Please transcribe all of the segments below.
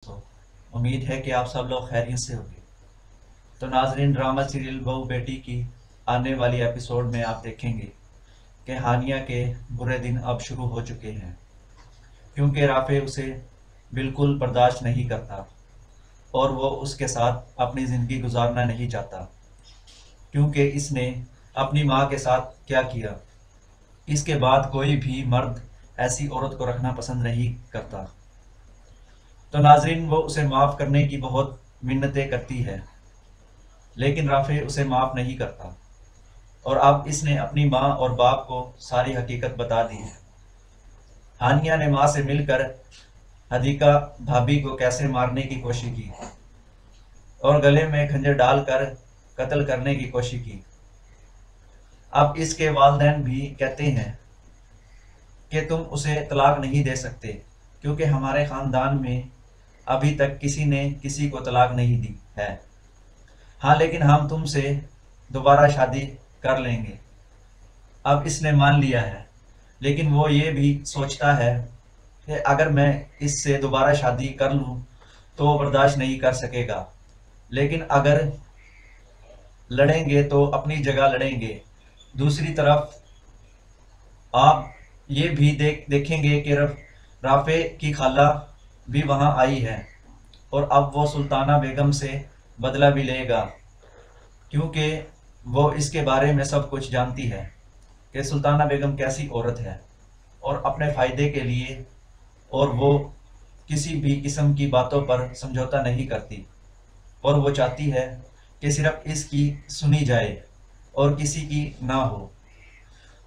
उम्मीद है कि आप सब लोग खैरियत से होंगे। तो नाजरीन, ड्रामा सीरियल बहू बेटी की आने वाली एपिसोड में आप देखेंगे कि हानिया के बुरे दिन अब शुरू हो चुके हैं, क्योंकि राफे उसे बिल्कुल बर्दाश्त नहीं करता और वो उसके साथ अपनी ज़िंदगी गुजारना नहीं चाहता, क्योंकि इसने अपनी माँ के साथ क्या किया। इसके बाद कोई भी मर्द ऐसी औरत को रखना पसंद नहीं करता। तो नाजरीन, वो उसे माफ़ करने की बहुत मिन्नतें करती है, लेकिन राफे उसे माफ़ नहीं करता और अब इसने अपनी माँ और बाप को सारी हकीकत बता दी है। हानिया ने माँ से मिलकर हदीका भाभी को कैसे मारने की कोशिश की और गले में खंजर डालकर कत्ल करने की कोशिश की। अब इसके वालिदैन भी कहते हैं कि तुम उसे तलाक नहीं दे सकते, क्योंकि हमारे ख़ानदान में अभी तक किसी ने किसी को तलाक नहीं दी है। हाँ, लेकिन हम तुमसे दोबारा शादी कर लेंगे। अब इसने मान लिया है, लेकिन वो ये भी सोचता है कि अगर मैं इससे दोबारा शादी कर लूँ तो वो बर्दाश्त नहीं कर सकेगा, लेकिन अगर लड़ेंगे तो अपनी जगह लड़ेंगे। दूसरी तरफ आप ये भी देखेंगे कि राफे की खाला भी वहाँ आई है और अब वो सुल्ताना बेगम से बदला भी लेगा, क्योंकि वो इसके बारे में सब कुछ जानती है कि सुल्ताना बेगम कैसी औरत है और अपने फ़ायदे के लिए और वो किसी भी किस्म की बातों पर समझौता नहीं करती और वो चाहती है कि सिर्फ इसकी सुनी जाए और किसी की ना हो।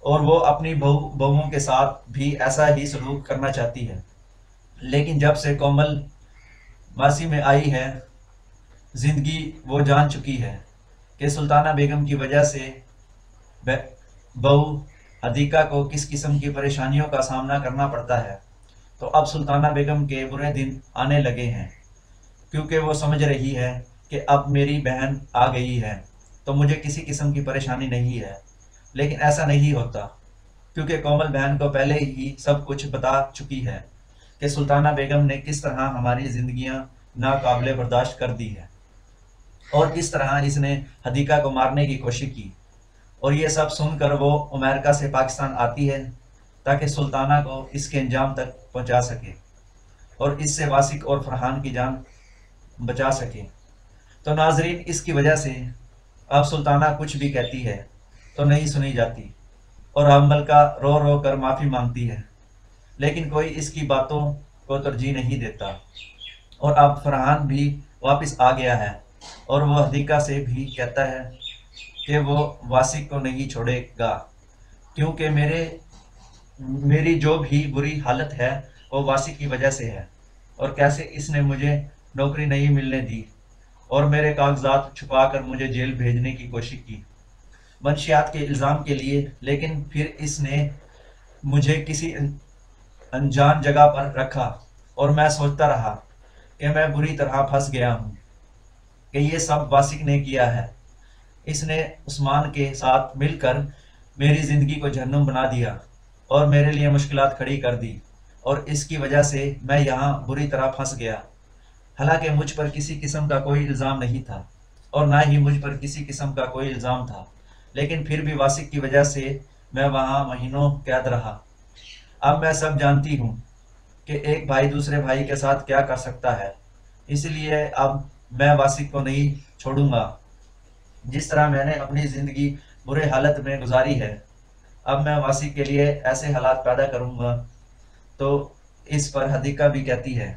और वो अपनी बहुओं के साथ भी ऐसा ही सलूक करना चाहती है, लेकिन जब से कोमल मासी में आई है, ज़िंदगी वो जान चुकी है कि सुल्ताना बेगम की वजह से बहू हदीका को किस किस्म की परेशानियों का सामना करना पड़ता है। तो अब सुल्ताना बेगम के बुरे दिन आने लगे हैं, क्योंकि वो समझ रही है कि अब मेरी बहन आ गई है तो मुझे किसी किस्म की परेशानी नहीं है। लेकिन ऐसा नहीं होता, क्योंकि कोमल बहन को पहले ही सब कुछ बता चुकी है कि सुल्ताना बेगम ने किस तरह हमारी ज़िंदगियां नाकाबिले बर्दाश्त कर दी है और किस तरह इसने हदीका को मारने की कोशिश की। और ये सब सुनकर वो अमेरिका से पाकिस्तान आती है ताकि सुल्ताना को इसके अंजाम तक पहुंचा सके और इससे वासिक और फरहान की जान बचा सके। तो नाजरीन, इसकी वजह से अब सुल्ताना कुछ भी कहती है तो नहीं सुनी जाती और अब मलका रो रो कर माफ़ी मांगती है, लेकिन कोई इसकी बातों को तरजीह नहीं देता। और अब फरहान भी वापस आ गया है और वो हदीका से भी कहता है कि वो वासिक को नहीं छोड़ेगा, क्योंकि मेरी जो भी बुरी हालत है वो वासिक की वजह से है और कैसे इसने मुझे नौकरी नहीं मिलने दी और मेरे कागजात छुपाकर मुझे जेल भेजने की कोशिश की मंशियात के इल्ज़ाम के लिए। लेकिन फिर इसने मुझे किसी अनजान जगह पर रखा और मैं सोचता रहा कि मैं बुरी तरह फंस गया हूँ कि ये सब वासिक ने किया है। इसने उस्मान के साथ मिलकर मेरी ज़िंदगी को जहन्नुम बना दिया और मेरे लिए मुश्किलात खड़ी कर दी और इसकी वजह से मैं यहाँ बुरी तरह फंस गया। हालांकि मुझ पर किसी किस्म का कोई इल्ज़ाम नहीं था और ना ही मुझ पर किसी किस्म का कोई इल्ज़ाम था, लेकिन फिर भी वासिक की वजह से मैं वहाँ महीनों कैद रहा। अब मैं सब जानती हूँ कि एक भाई दूसरे भाई के साथ क्या कर सकता है, इसलिए अब मैं वासिक को नहीं छोड़ूंगा। जिस तरह मैंने अपनी ज़िंदगी बुरे हालत में गुजारी है, अब मैं वासिक के लिए ऐसे हालात पैदा करूँगा। तो इस पर हदीका भी कहती है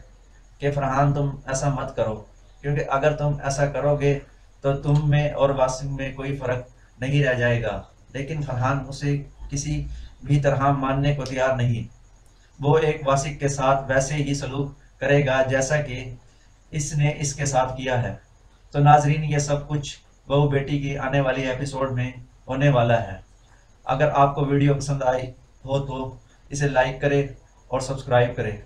कि फरहान, तुम ऐसा मत करो, क्योंकि अगर तुम ऐसा करोगे तो तुम में और वासिक में कोई फ़र्क नहीं रह जाएगा। लेकिन फरहान उसे किसी भी तरह मानने को तैयार नहीं। वो एक वासिक के साथ वैसे ही सलूक करेगा जैसा कि इसने इसके साथ किया है। तो नाजरीन, ये सब कुछ बहू बेटी की आने वाली एपिसोड में होने वाला है। अगर आपको वीडियो पसंद आई हो तो इसे लाइक करें और सब्सक्राइब करें।